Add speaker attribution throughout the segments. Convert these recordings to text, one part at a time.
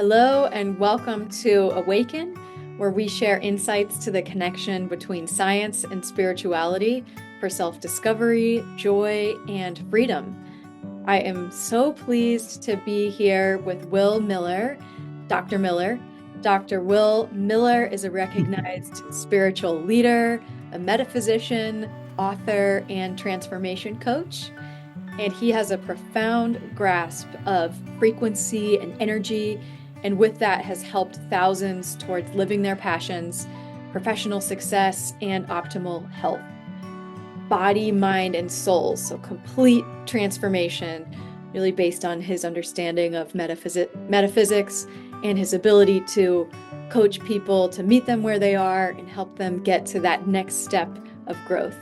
Speaker 1: Hello, and welcome to Awaken, where we share insights to the connection between science and spirituality for self-discovery, joy, and freedom. I am so pleased to be here with Will Miller, Dr. Miller. Dr. Will Miller is a recognized spiritual leader, a metaphysician, author, and transformation coach. And he has a profound grasp of frequency and energy, and with that has helped thousands towards living their passions, professional success, and optimal health. Body, mind, and soul. So complete transformation, really based on his understanding of metaphysics and his ability to coach people to meet them where they are and help them get to that next step of growth.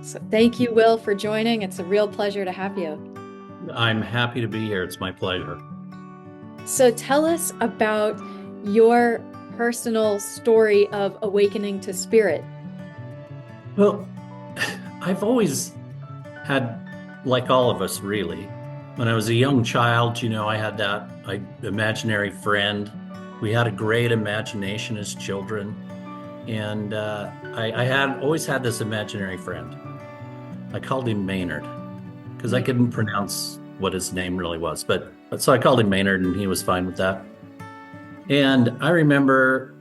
Speaker 1: So thank you, Will, for joining. It's a real pleasure to have you.
Speaker 2: I'm happy to be here. It's my pleasure.
Speaker 1: So tell us about your personal story of awakening to spirit.
Speaker 2: Well, I've always had, like all of us really, when I was a young child, I had that imaginary friend. We had a great imagination as children. And I had always had this imaginary friend. I called him Maynard because I couldn't pronounce what his name really was. But so I called him Maynard and he was fine with that. And I remember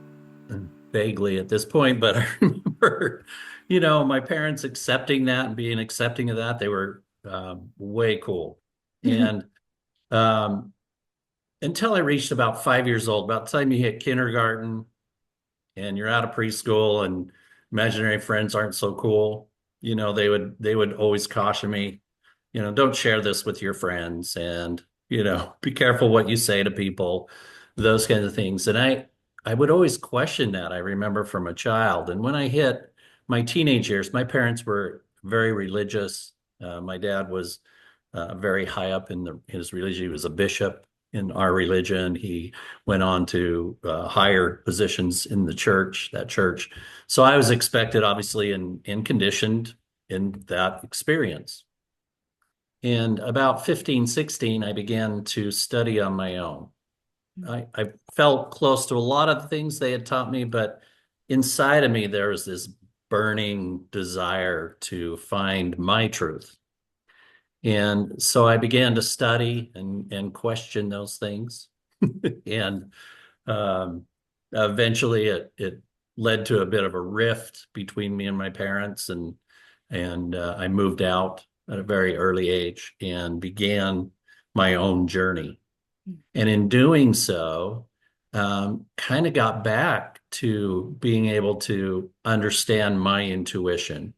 Speaker 2: vaguely at this point, but I remember, my parents accepting that and being accepting of that. They were way cool. And until I reached about 5 years old, about the time you hit kindergarten and you're out of preschool and imaginary friends aren't so cool, they would always caution me, don't share this with your friends and, be careful what you say to people, those kinds of things. And I would always question that. I remember from a child. And when I hit my teenage years, my parents were very religious. My dad was very high up in his religion. He was a bishop in our religion. He went on to higher positions in that church. So I was expected, obviously, and conditioned in that experience. And about 15, 16, I began to study on my own. I felt close to a lot of the things they had taught me, but inside of me, there was this burning desire to find my truth. And so I began to study and question those things. And eventually it led to a bit of a rift between me and my parents. And I moved out at a very early age and began my own journey. And in doing so, kind of got back to being able to understand my intuition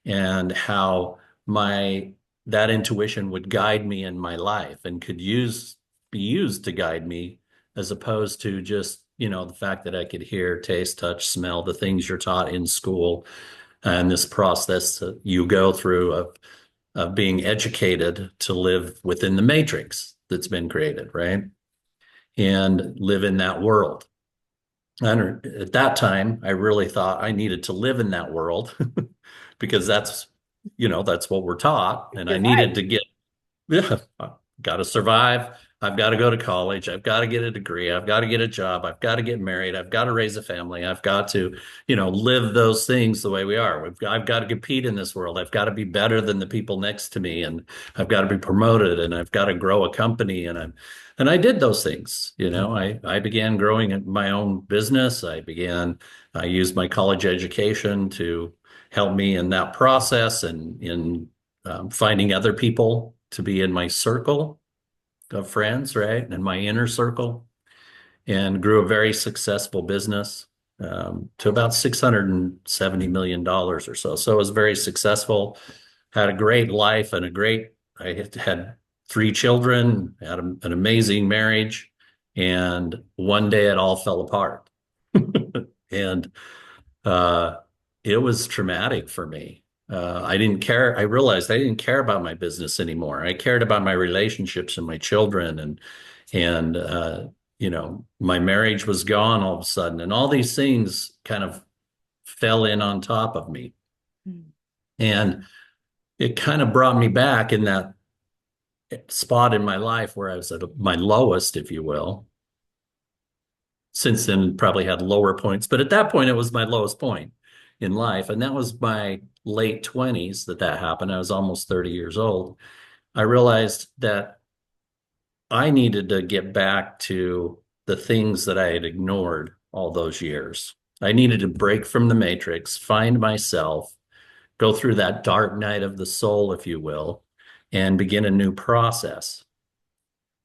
Speaker 2: and how that intuition would guide me in my life and could be used to guide me as opposed to just, the fact that I could hear, taste, touch, smell, the things you're taught in school and this process that you go through of being educated to live within the matrix that's been created, right? And live in that world. And at that time, I really thought I needed to live in that world because that's what we're taught. And I needed to yeah, got to survive. I've got to go to college. I've got to get a degree. I've got to get a job. I've got to get married. I've got to raise a family. I've got to, live those things the way we are. I've got to compete in this world. I've got to be better than the people next to me. And I've got to be promoted and I've got to grow a company. And I did those things. I began growing my own business. I used my college education to help me in that process and in finding other people to be in my circle of friends, right? And my inner circle, and grew a very successful business to about $670 million or so. So it was very successful, had a great life and I had 3 children, had an amazing marriage, and one day it all fell apart. And it was traumatic for me. I didn't care. I realized I didn't care about my business anymore. I cared about my relationships and my children and my marriage was gone all of a sudden. And all these things kind of fell in on top of me. And it kind of brought me back in that spot in my life where I was at my lowest, if you will. since then probably had lower points, but at that point it was my lowest point in life. And that was my late 20s that happened. I was almost 30 years old. I realized that I needed to get back to the things that I had ignored all those years. I needed to break from the matrix, find myself, go through that dark night of the soul, if you will, and begin a new process.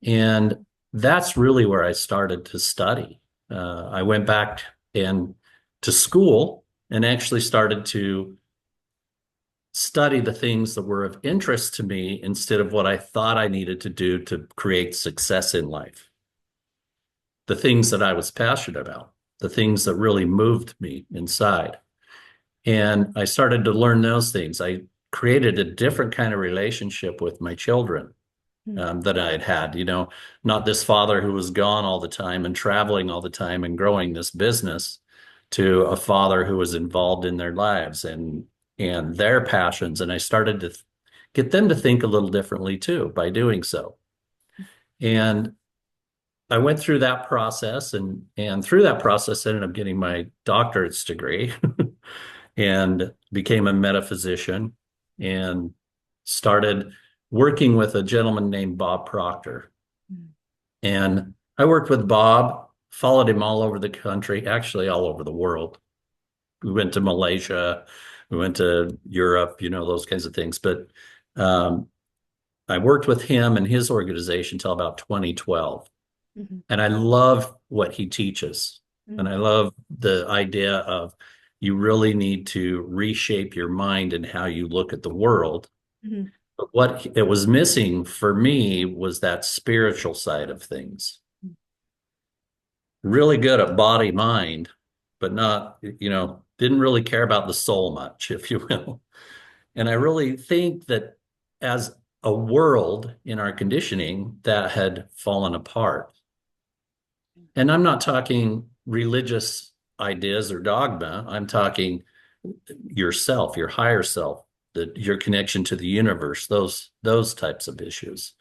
Speaker 2: And that's really where I started to study. I went back and to school and actually started to study the things that were of interest to me instead of what I thought I needed to do to create success in life. The things that I was passionate about, the things that really moved me inside. And I started to learn those things. I created a different kind of relationship with my children that I had had, not this father who was gone all the time and traveling all the time and growing this business, to a father who was involved in their lives and their passions. And I started to get them to think a little differently too by doing so. And I went through that process and through that process I ended up getting my doctorate's degree and became a metaphysician and started working with a gentleman named Bob Proctor. And I worked with Bob, followed him all over the country, actually all over the world. We went to Malaysia, we went to Europe, those kinds of things. But I worked with him and his organization till about 2012. And I love what he teaches. And I love the idea of you really need to reshape your mind and how you look at the world. But what it was missing for me was that spiritual side of things. Really good at body, mind, but not, didn't really care about the soul much, if you will. And I really think that as a world in our conditioning, that had fallen apart. And I'm not talking religious ideas or dogma. I'm talking yourself, your higher self, your connection to the universe, those types of issues.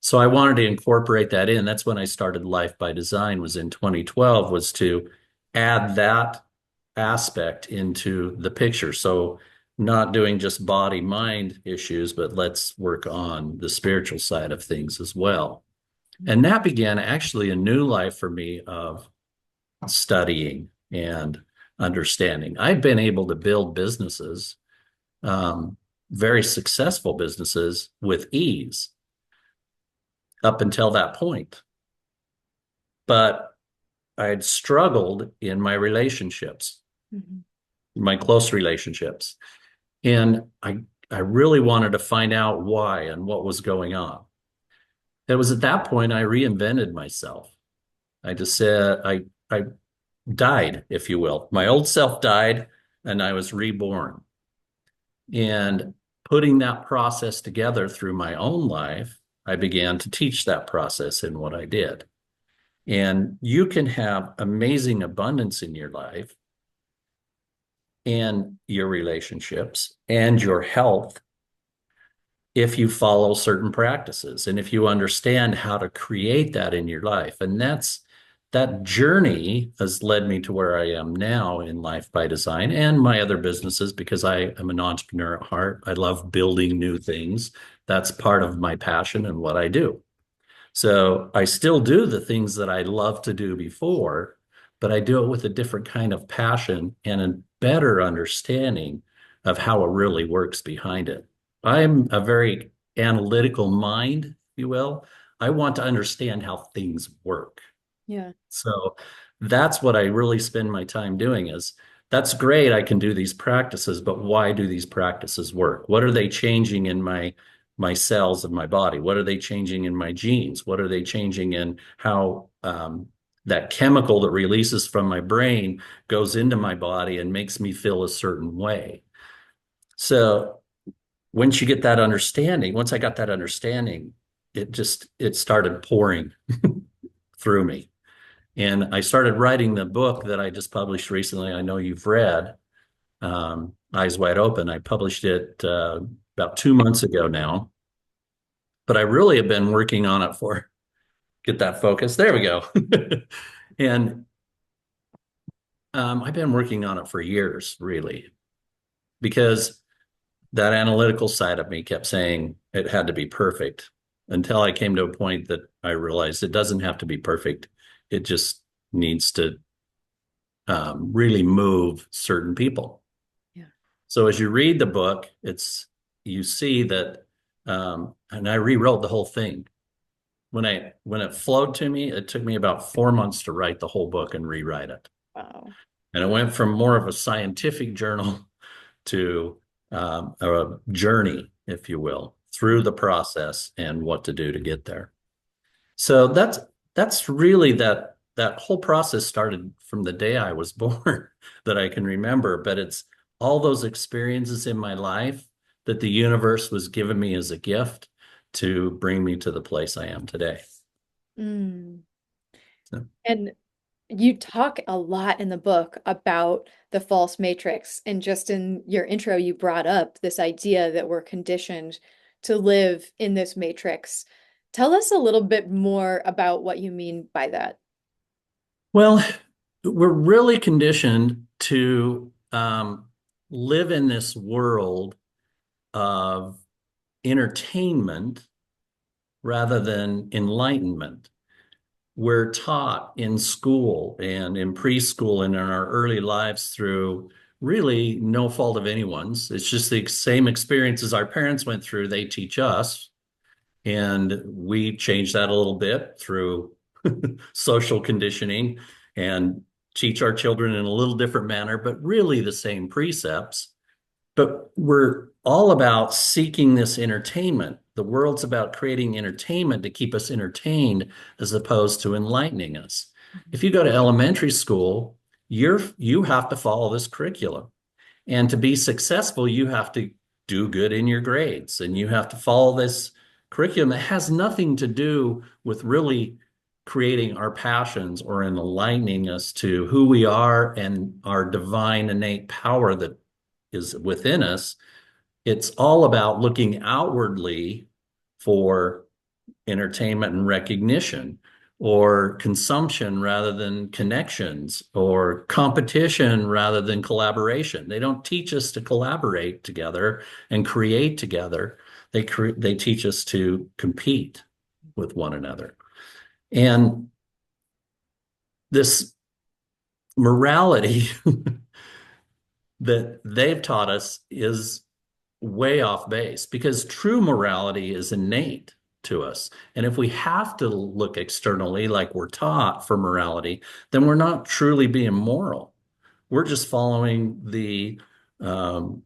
Speaker 2: So I wanted to incorporate that in. That's when I started Life by Design, was in 2012, was to add that aspect into the picture. So not doing just body mind issues, but let's work on the spiritual side of things as well. And that began actually a new life for me of studying and understanding. I've been able to build businesses, very successful businesses, with ease up until that point. But I had struggled in my relationships, my close relationships. And I really wanted to find out why and what was going on. It was at that point I reinvented myself. I just said, I died, if you will. My old self died and I was reborn. And putting that process together through my own life, I began to teach that process in what I did. And you can have amazing abundance in your life and your relationships and your health if you follow certain practices and if you understand how to create that in your life. And that journey has led me to where I am now in Life by Design and my other businesses, because I am an entrepreneur at heart. I love building new things. That's part of my passion and what I do. So I still do the things that I love to do before, but I do it with a different kind of passion and a better understanding of how it really works behind it. I'm a very analytical mind, if you will. I want to understand how things work.
Speaker 1: Yeah.
Speaker 2: So that's what I really spend my time doing. Is that's great, I can do these practices, but why do these practices work? What are they changing in my cells of my body? What are they changing in my genes? What are they changing in how that chemical that releases from my brain goes into my body and makes me feel a certain way? So once you get that understanding, once I got that understanding, it started pouring through me. And I started writing the book that I just published recently. I know you've read, Eyes Wide Open. I published it about 2 months ago now, but I really have been working on it for, get that focus. There we go. And I've been working on it for years, really, because that analytical side of me kept saying it had to be perfect until I came to a point that I realized it doesn't have to be perfect. It just needs to really move certain people.
Speaker 1: Yeah.
Speaker 2: So as you read the book, you see that, and I rewrote the whole thing. When it flowed to me, it took me about 4 months to write the whole book and rewrite it.
Speaker 1: Wow.
Speaker 2: And it went from more of a scientific journal to a journey, if you will, through the process and what to do to get there. So that's really that whole process started from the day I was born that I can remember, but it's all those experiences in my life that the universe was giving me as a gift to bring me to the place I am today.
Speaker 1: Mm.
Speaker 2: So,
Speaker 1: And you talk a lot in the book about the false matrix. And just in your intro, you brought up this idea that we're conditioned to live in this matrix. Tell us a little bit more about what you mean by that.
Speaker 2: well, we're really conditioned to live in this world of entertainment rather than enlightenment. We're taught in school and in preschool and in our early lives through really no fault of anyone's. It's just the same experiences our parents went through, they teach us. And we change that a little bit through social conditioning and teach our children in a little different manner, but really the same precepts. But we're all about seeking this entertainment. The world's about creating entertainment to keep us entertained as opposed to enlightening us. If you go to elementary school, you have to follow this curriculum. And to be successful, you have to do good in your grades and you have to follow this curriculum that has nothing to do with really creating our passions or enlightening us to who we are and our divine innate power that is within us. It's all about looking outwardly for entertainment and recognition, or consumption rather than connections, or competition rather than collaboration. They don't teach us to collaborate together and create together. They teach us to compete with one another. And this morality that they've taught us is way off base, because true morality is innate to us. And if we have to look externally like we're taught for morality, then we're not truly being moral. We're just following the um,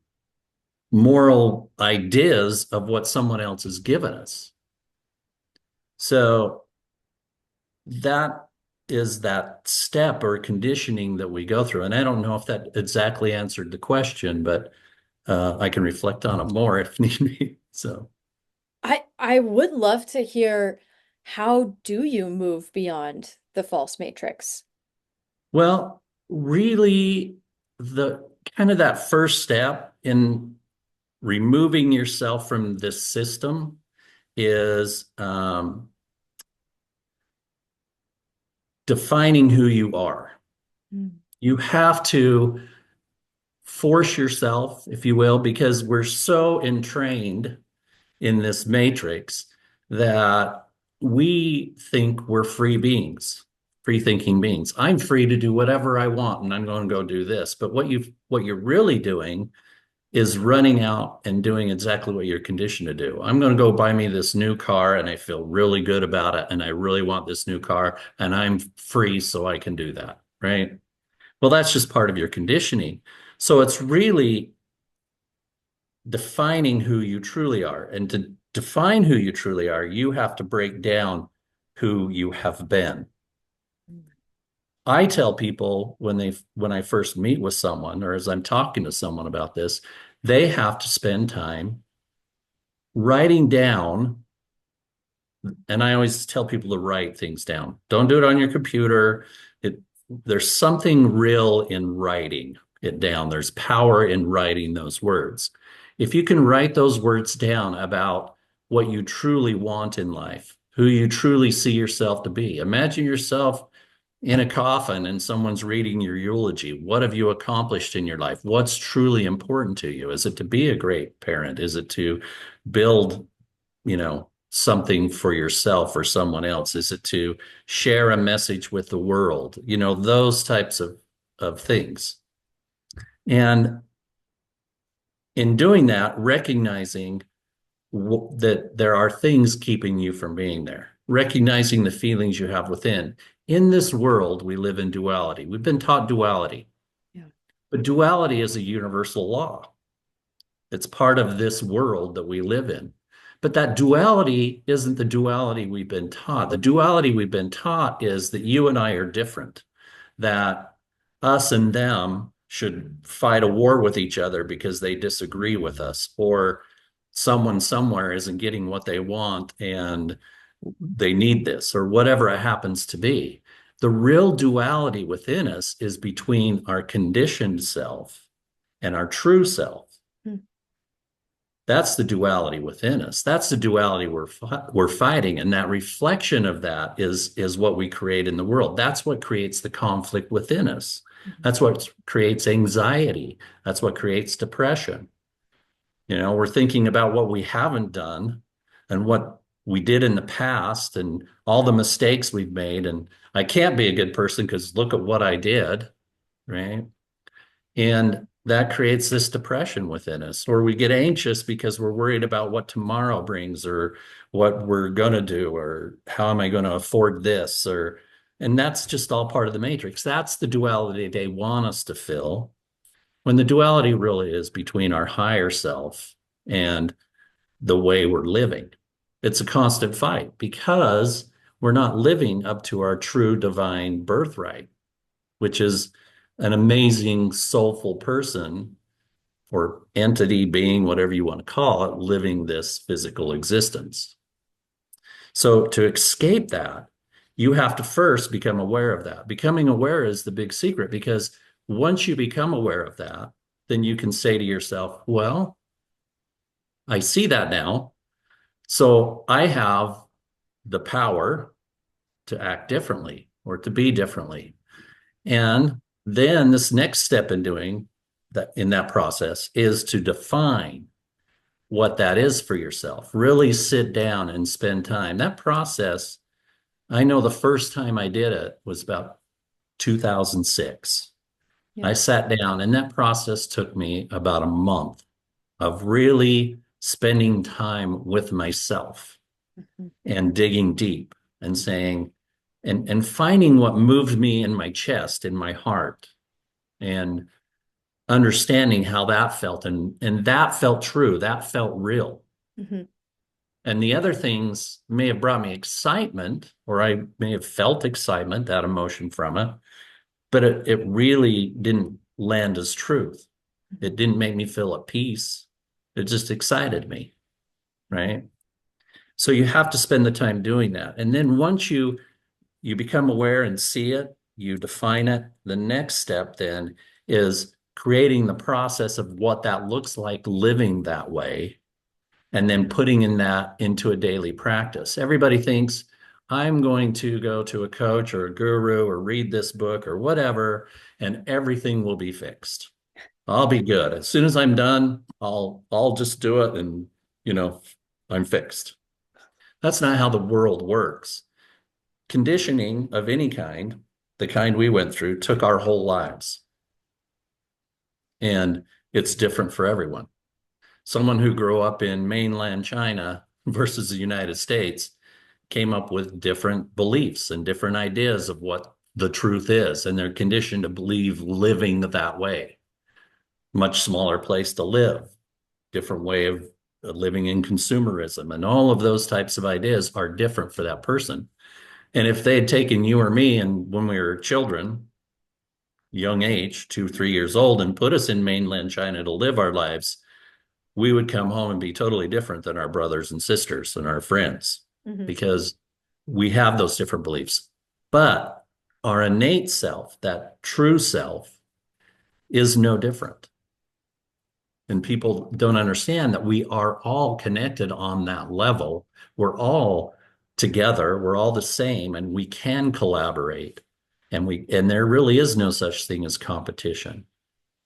Speaker 2: moral ideas of what someone else has given us. So that is that step or conditioning that we go through. And I don't know if that exactly answered the question, but I can reflect on it more if need be. So,
Speaker 1: I would love to hear, how do you move beyond the false matrix?
Speaker 2: well, really, the kind of that first step in removing yourself from this system is defining who you are.
Speaker 1: Mm.
Speaker 2: You have to force yourself, if you will, because we're so entrained in this matrix that we think we're free beings, free thinking beings. I'm free to do whatever I want and I'm going to go do this. But what you're really doing is running out and doing exactly what you're conditioned to do. I'm going to go buy me this new car and I feel really good about it and I really want this new car and I'm free so I can do that, right? Well, that's just part of your conditioning. So it's really defining who you truly are. And to define who you truly are, you have to break down who you have been. I tell people when I first meet with someone or as I'm talking to someone about this, they have to spend time writing down, and I always tell people to write things down. Don't do it on your computer. There's something real in writing it down. There's power in writing those words. If you can write those words down about what you truly want in life, who you truly see yourself to be, imagine yourself in a coffin and someone's reading your eulogy. What have you accomplished in your life? What's truly important to you? Is it to be a great parent? Is it to build, something for yourself or someone else? Is it to share a message with the world? Those types of things. And in doing that, recognizing that there are things keeping you from being there, recognizing the feelings you have within. In this world, we live in duality. We've been taught duality,
Speaker 1: Yeah.
Speaker 2: but duality is a universal law. It's part of this world that we live in. But that duality isn't the duality we've been taught. The duality we've been taught is that you and I are different, that us and them should fight a war with each other because they disagree with us, or someone somewhere isn't getting what they want and they need this, or whatever it happens to be. The real duality within us is between our conditioned self and our true self.
Speaker 1: Hmm.
Speaker 2: That's the duality within us. That's the duality we're fighting, and that reflection of that is what we create in the world. That's what creates the conflict within us. That's what creates anxiety. That's what creates depression. We're thinking about what we haven't done and what we did in the past and all the mistakes we've made. And I can't be a good person because look at what I did, right? And that creates this depression within us, or we get anxious because we're worried about what tomorrow brings or what we're going to do or how am I going to afford this and that's just all part of the matrix. That's the duality they want us to fill, when the duality really is between our higher self and the way we're living. It's a constant fight because we're not living up to our true divine birthright, which is an amazing soulful person or entity, being, whatever you want to call it, living this physical existence. So to escape that, you have to first become aware of that. Becoming aware is the big secret, because once you become aware of that, then you can say to yourself, well, I see that now. So I have the power to act differently or to be differently. And then this next step in doing that, in that process, is to define what that is for yourself. Really sit down and spend time. That process, I know the first time I did it was about 2006.
Speaker 1: Yeah.
Speaker 2: I sat down, and that process took me about a month of really spending time with myself
Speaker 1: Mhm.
Speaker 2: and digging deep and saying, and finding what moved me in my chest, in my heart, and understanding how that felt. And that felt true. That felt real.
Speaker 1: Mhm.
Speaker 2: And the other things may have brought me excitement, or I may have felt excitement, that emotion from it, but it really didn't land as truth. It didn't make me feel at peace. It just excited me, right? So you have to spend the time doing that. And then once you become aware and see it, you define it. The next step then is creating the process of what that looks like, living that way, and then putting in that into a daily practice. Everybody thinks, I'm going to go to a coach or a guru or read this book or whatever, and everything will be fixed. I'll be good. As soon as I'm done, I'll just do it and, you know, I'm fixed. That's not how the world works. Conditioning of any kind, the kind we went through, took our whole lives. And it's different for everyone. Someone who grew up in mainland China versus the United States came up with different beliefs and different ideas of what the truth is. And they're conditioned to believe living that way. Much smaller place to live, different way of living in consumerism. And all of those types of ideas are different for that person. And if they had taken you or me and when we were children, young age, 2, 3 years old, and put us in mainland China to live our lives, we would come home and be totally different than our brothers and sisters and our friends,
Speaker 1: Mhm.
Speaker 2: because we have those different beliefs. But our innate self, that true self, is no different. And people don't understand that we are all connected on that level. We're all together, we're all the same, and we can collaborate And there really is no such thing as competition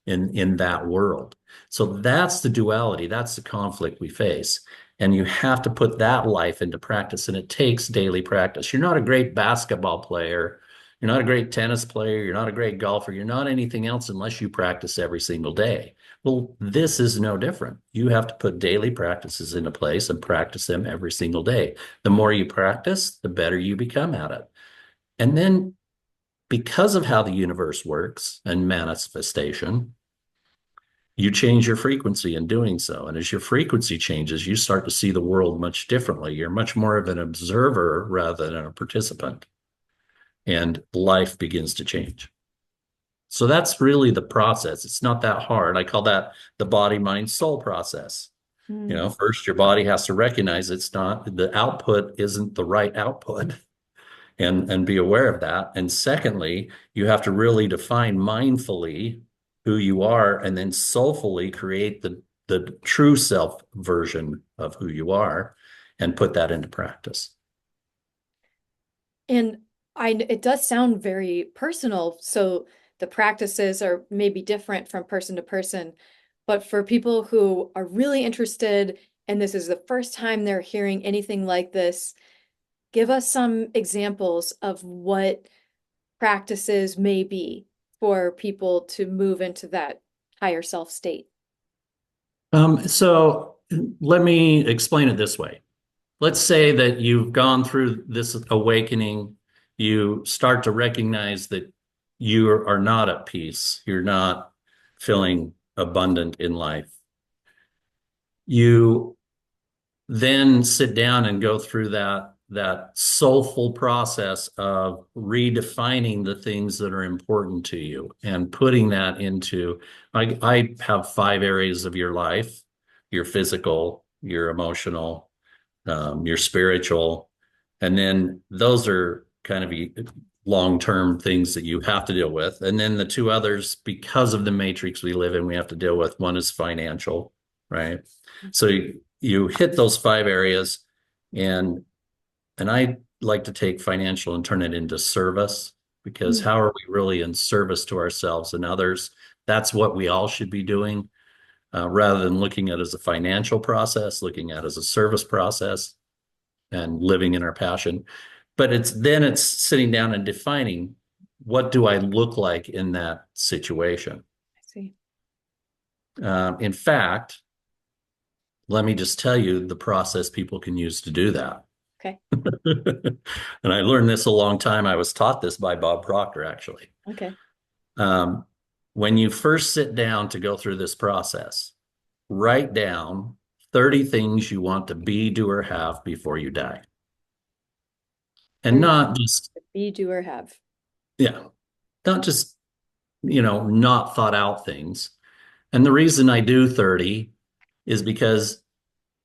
Speaker 2: in that world. So that's the duality, that's the conflict we face. And you have to put that life into practice, and it takes daily practice. You're not a great basketball player, you're not a great tennis player, you're not a great golfer, you're not anything else unless you practice every single day. Well, this is no different. You have to put daily practices into place and practice them every single day. The more you practice, the better you become at it. And then, because of how the universe works and manifestation, you change your frequency in doing so. And as your frequency changes, you start to see the world much differently. You're much more of an observer rather than a participant. And life begins to change. So that's really the process. It's not that hard. I call that the body, mind, soul process. First your body has to recognize it's not, the output isn't the right output, and be aware of that. And secondly, you have to really define mindfully who you are, and then soulfully create the true self version of who you are and put that into practice.
Speaker 1: And it does sound very personal. So the practices are maybe different from person to person. But for people who are really interested, and this is the first time they're hearing anything like this, give us some examples of what practices may be for people to move into that higher self state.
Speaker 2: So let me explain it this way. Let's say that you've gone through this awakening, you start to recognize that you are not at peace, you're not feeling abundant in life. You then sit down and go through that soulful process of redefining the things that are important to you and putting that into, I have 5 areas of your life: your physical, your emotional, your spiritual, and then those are kind of long-term things that you have to deal with. And then the 2 others, because of the matrix we live in, we have to deal with. One is financial, right? So you hit those 5 areas, and I like to take financial and turn it into service, because how are we really in service to ourselves and others? That's what we all should be doing, rather than looking at it as a financial process, looking at it as a service process and living in our passion. But it's sitting down and defining, what do I look like in that situation?
Speaker 1: I see.
Speaker 2: In fact, let me just tell you the process people can use to do that.
Speaker 1: Okay.
Speaker 2: And I learned this a long time. I was taught this by Bob Proctor, actually.
Speaker 1: Okay.
Speaker 2: When you first sit down to go through this process, write down 30 things you want to be, do, or have before you die. And not just
Speaker 1: be, do, or have.
Speaker 2: Yeah, not just, not thought out things. And the reason I do 30 is because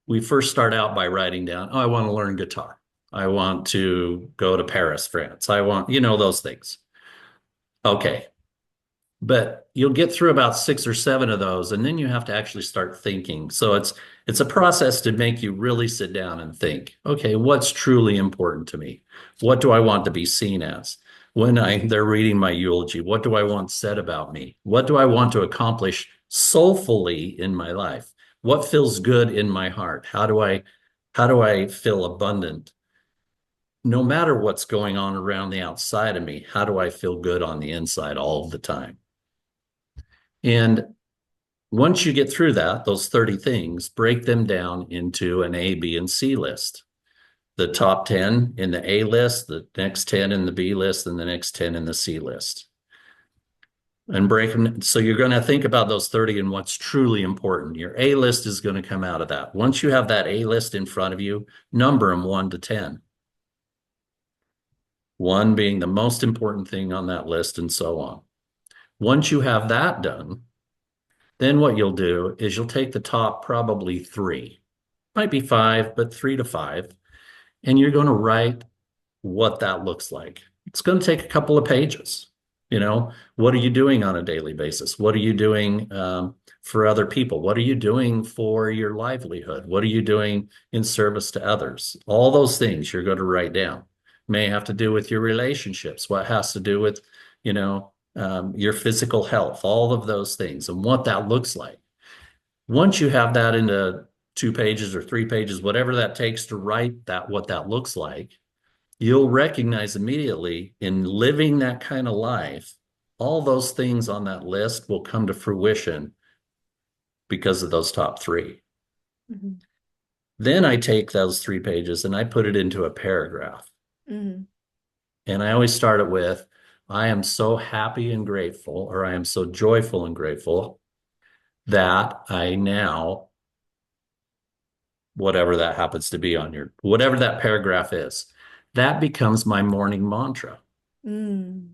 Speaker 2: we first start out by writing down, oh, I want to learn guitar. I want to go to Paris, France. I want, those things. Okay. But you'll get through about 6 or 7 of those, and then you have to actually start thinking. So it's a process to make you really sit down and think, okay, what's truly important to me? What do I want to be seen as? When they're reading my eulogy, what do I want said about me? What do I want to accomplish soulfully in my life? What feels good in my heart? How do I feel abundant? No matter what's going on around the outside of me, how do I feel good on the inside all of the time? And once you get through those 30 things, break them down into an A, B, and C list. The top 10 in the A list, the next 10 in the B list, and the next 10 in the C list. And break them. So you're going to think about those 30 and what's truly important. Your A list is going to come out of that. Once you have that A list in front of you, number them 1 to 10. 1 being the most important thing on that list, and so on. Once you have that done, then what you'll do is you'll take the top probably 3, might be 5, but 3 to 5, and you're going to write what that looks like. It's going to take a couple of pages. What are you doing on a daily basis? What are you doing for other people? What are you doing for your livelihood? What are you doing in service to others? All those things you're going to write down. May have to do with your relationships. What has to do with your physical health, all of those things and what that looks like. Once you have that into 2 pages or 3 pages, whatever that takes to write that, what that looks like, you'll recognize immediately in living that kind of life, all those things on that list will come to fruition because of those top three.
Speaker 1: Mhm.
Speaker 2: Then I take those 3 pages and I put it into a paragraph.
Speaker 1: Mhm.
Speaker 2: And I always start it with, I am so happy and grateful, or I am so joyful and grateful that I now, whatever that happens to be on your, whatever that paragraph is, that becomes my morning mantra.
Speaker 1: Mm.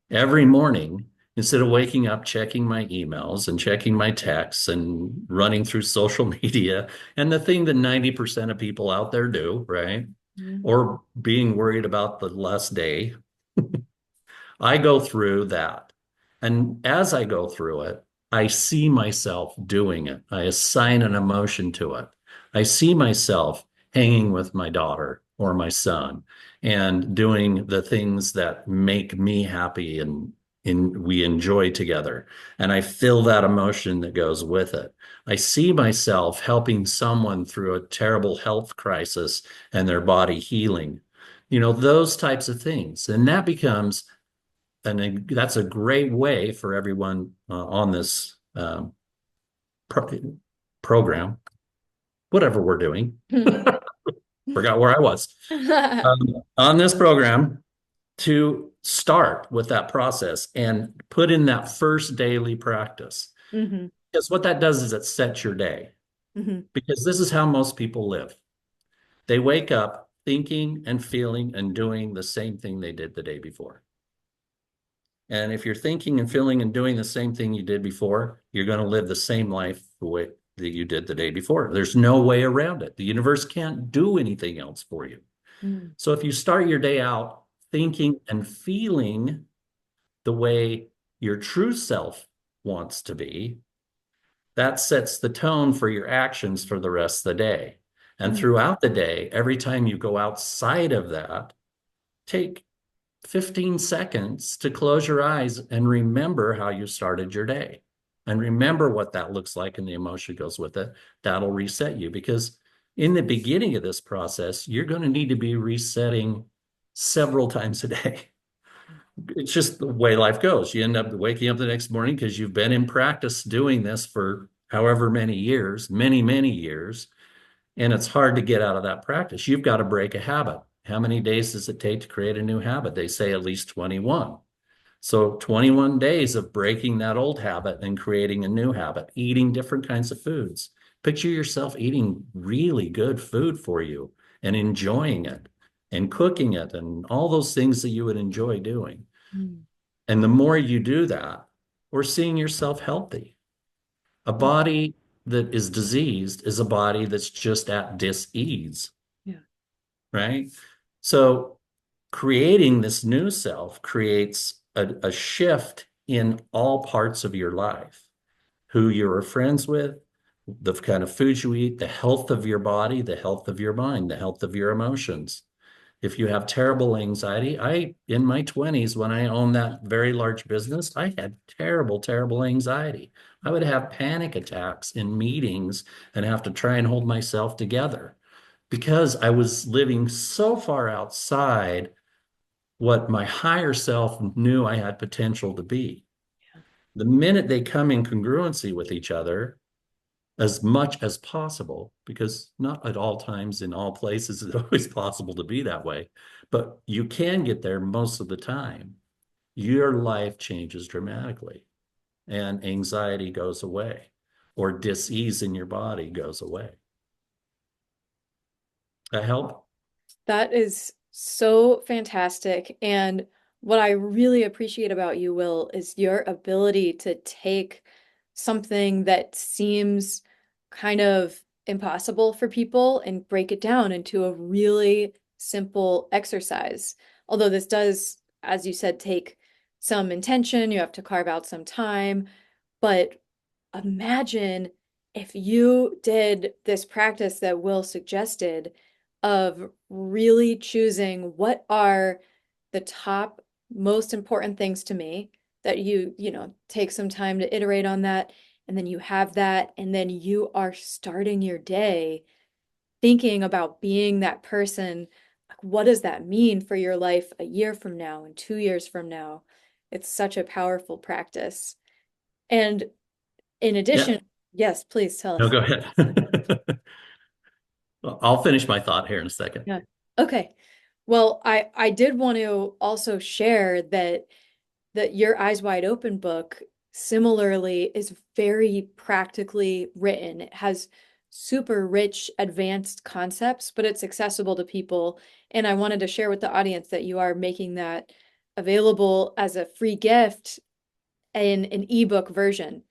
Speaker 2: Every morning, instead of waking up, checking my emails and checking my texts and running through social media, and the thing that 90% of people out there do, right?
Speaker 1: Mhm.
Speaker 2: Or being worried about the last day, I go through that. And as I go through it, I see myself doing it. I assign an emotion to it. I see myself hanging with my daughter or my son and doing the things that make me happy and we enjoy together. And I feel that emotion that goes with it. I see myself helping someone through a terrible health crisis and their body healing, those types of things. And that becomes and that's a great way for everyone on this pro program, whatever we're doing. Forgot where I was. On this program to start with that process and put in that first daily practice.
Speaker 1: Mhm.
Speaker 2: Because what that does is it sets your day.
Speaker 1: Mhm.
Speaker 2: Because this is how most people live. They wake up thinking and feeling and doing the same thing they did the day before. And if you're thinking and feeling and doing the same thing you did before, you're going to live the same life the way that you did the day before. There's no way around it. The universe can't do anything else for you.
Speaker 1: Mm.
Speaker 2: So if you start your day out thinking and feeling the way your true self wants to be, that sets the tone for your actions for the rest of the day. And
Speaker 1: Mm.
Speaker 2: throughout the day, every time you go outside of that, take 15 seconds to close your eyes and remember how you started your day and remember what that looks like and the emotion goes with it. That'll reset you because in the beginning of this process, you're going to need to be resetting several times a day. It's just the way life goes. You end up waking up the next morning because you've been in practice doing this for however many years, many, many years. And it's hard to get out of that practice. You've got to break a habit. How many days does it take to create a new habit? They say at least 21. So 21 days of breaking that old habit and creating a new habit, eating different kinds of foods. Picture yourself eating really good food for you and enjoying it and cooking it and all those things that you would enjoy doing.
Speaker 1: Mm.
Speaker 2: And the more you do that, we're seeing yourself healthy. A
Speaker 1: Mm.
Speaker 2: body that is diseased is a body that's just at dis-ease,
Speaker 1: Yeah.
Speaker 2: right? So creating this new self creates a shift in all parts of your life, who you're friends with, the kind of foods you eat, the health of your body, the health of your mind, the health of your emotions. If you have terrible anxiety, in my 20s, when I owned that very large business, I had terrible, terrible anxiety. I would have panic attacks in meetings and have to try and hold myself together because I was living so far outside what my higher self knew I had potential to be. The minute they come in congruency with each other, as much as possible, because not at all times in all places is it always possible to be that way, but you can get there most of the time. Your life changes dramatically and anxiety goes away or dis-ease in your body goes away. That help?
Speaker 1: That is so fantastic. And what I really appreciate about you, Will, is your ability to take something that seems kind of impossible for people and break it down into a really simple exercise. Although this does, as you said, take some intention, you have to carve out some time. But imagine if you did this practice that Will suggested of really choosing what are the top most important things to me, that you take some time to iterate on that, and then you have that, and then you are starting your day thinking about being that person. Like, what does that mean for your life a year from now and 2 years from now? It's such a powerful practice. And in
Speaker 2: Yeah.
Speaker 1: addition, yes, please tell
Speaker 2: No,
Speaker 1: us.
Speaker 2: go ahead. Well, I'll finish my thought here in a second.
Speaker 1: Yeah. Okay. Well, I did want to also share that your Eyes Wide Open book similarly is very practically written. It has super rich, advanced concepts, but it's accessible to people. And I wanted to share with the audience that you are making that available as a free gift in an ebook version.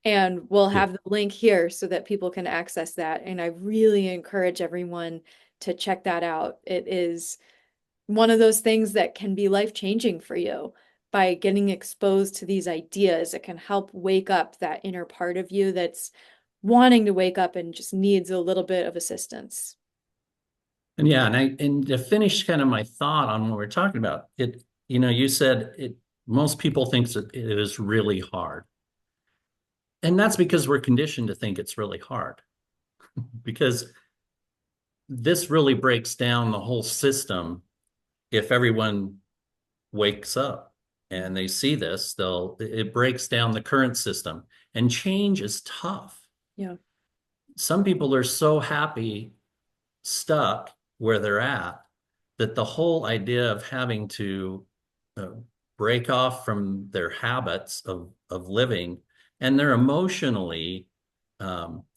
Speaker 1: And we'll
Speaker 2: Yeah.
Speaker 1: have the link here so that people can access that. And I really encourage everyone to check that out. It is one of those things that can be life-changing for you by getting exposed to these ideas. It can help wake up that inner part of you that's wanting to wake up and just needs a little bit of assistance.
Speaker 2: And yeah, and to finish kind of my thought on what we're talking about, you said most people think that it is really hard. And that's because we're conditioned to think it's really hard. Because this really breaks down the whole system. If everyone wakes up and they see this, it breaks down the current system. And change is tough.
Speaker 1: Yeah.
Speaker 2: Some people are so happy stuck where they're at that the whole idea of having to uh, break off from their habits of living, and they're emotionally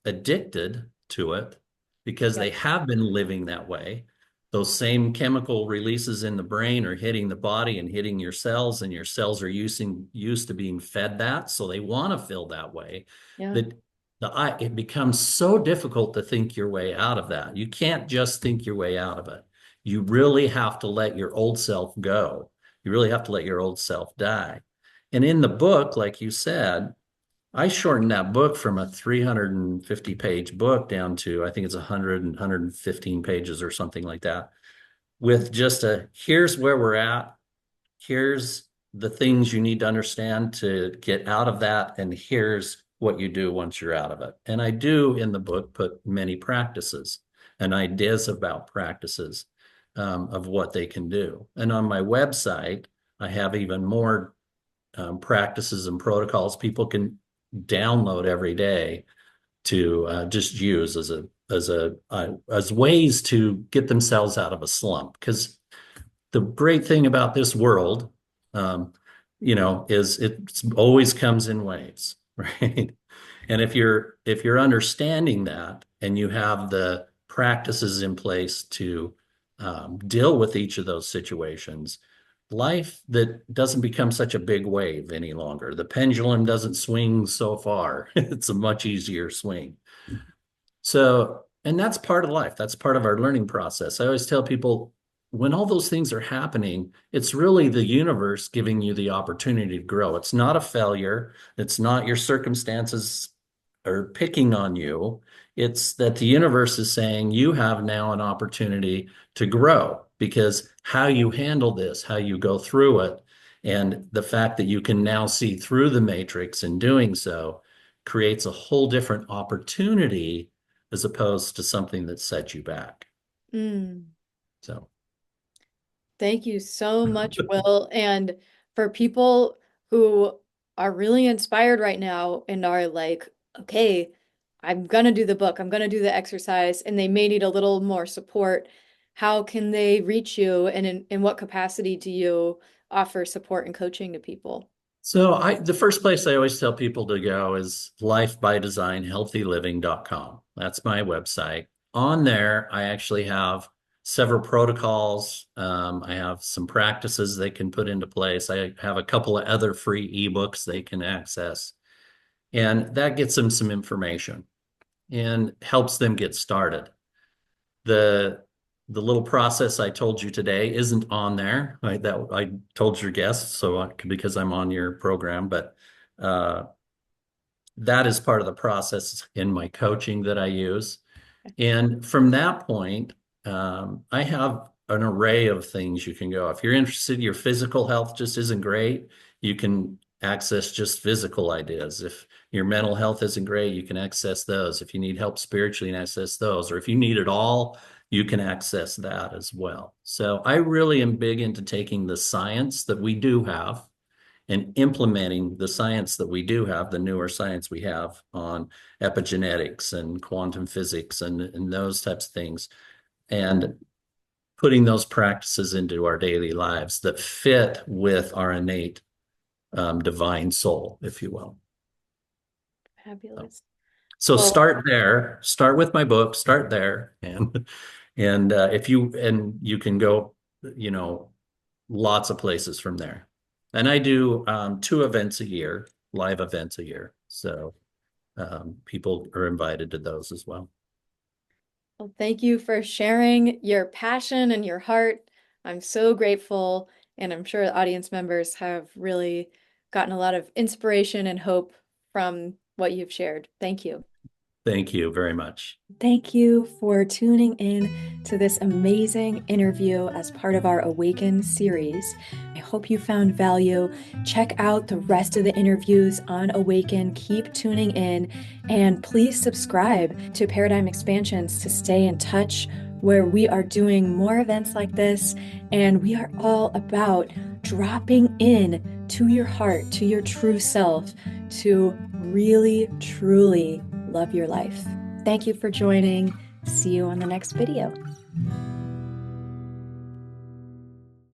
Speaker 2: addicted to it because
Speaker 1: Yep.
Speaker 2: they have been living that way. Those same chemical releases in the brain are hitting the body and hitting your cells, and your cells are used to being fed that, so they want to feel that way.
Speaker 1: Yeah.
Speaker 2: That it becomes so difficult to think your way out of that. You can't just think your way out of it. You really have to let your old self go. You really have to let your old self die. And in the book, like you said, I shortened that book from a 350 page book down to, I think it's 100 and 115 pages or something like that, with just here's where we're at. Here's the things you need to understand to get out of that. And here's what you do once you're out of it. And I do in the book put many practices and ideas about practices of what they can do. And on my website, I have even more practices and protocols people can download every day to just use as ways to get themselves out of a slump. Because the great thing about this world, um, is it always comes in waves, right? And if you're understanding that and you have the practices in place to deal with each of those situations, life that doesn't become such a big wave any longer. The pendulum doesn't swing so far. It's a much easier swing. So, and that's part of life. That's part of our learning process. I always tell people when all those things are happening, it's really the universe giving you the opportunity to grow. It's not a failure. It's not your circumstances are picking on you. It's that the universe is saying you have now an opportunity to grow because how you handle this, how you go through it, and the fact that you can now see through the matrix in doing so creates a whole different opportunity as opposed to something that sets you back.
Speaker 1: Mm.
Speaker 2: So,
Speaker 1: Thank you so much, Will. And for people who are really inspired right now and are like, okay, I'm gonna do the book, I'm gonna do the exercise, and they may need a little more support, how can they reach you? And in what capacity do you offer support and coaching to people?
Speaker 2: the first place I always tell people to go is lifebydesignhealthyliving.com. That's my website. On there, I actually have several protocols. I have some practices they can put into place. I have a couple of other free ebooks they can access. And that gets them some information and helps them get started. The the little process I told you today isn't on there, right? That I told your guests, because I'm on your program, but uh, that is part of the process in my coaching that I use. And from that point, I have an array of things you can go. If you're interested, your physical health just isn't great, you can access just physical ideas. If your mental health isn't great, you can access those. If you need help spiritually, you can access those. Or if you need it all, you can access that as well. So I really am big into taking the science that we do have and implementing the science that we do have, the newer science we have on epigenetics and quantum physics and those types of things, and putting those practices into our daily lives that fit with our innate divine soul, if you will.
Speaker 1: Fabulous.
Speaker 2: So
Speaker 1: Well,
Speaker 2: start there. Start with my book. Start there, and if you can go, lots of places from there. And I do 2 events a year, live events a year. So people are invited to those as well.
Speaker 1: well, thank you for sharing your passion and your heart. I'm so grateful, and I'm sure the audience members have really gotten a lot of inspiration and hope from what you've shared. Thank you.
Speaker 2: Thank you very much.
Speaker 1: Thank you for tuning in to this amazing interview as part of our Awaken series. I hope you found value. Check out the rest of the interviews on Awaken. Keep tuning in, and please subscribe to Paradigm Expansions to stay in touch, where we are doing more events like this, and we are all about dropping in to your heart, to your true self, to really, truly love your life. Thank you for joining. See you on the next video.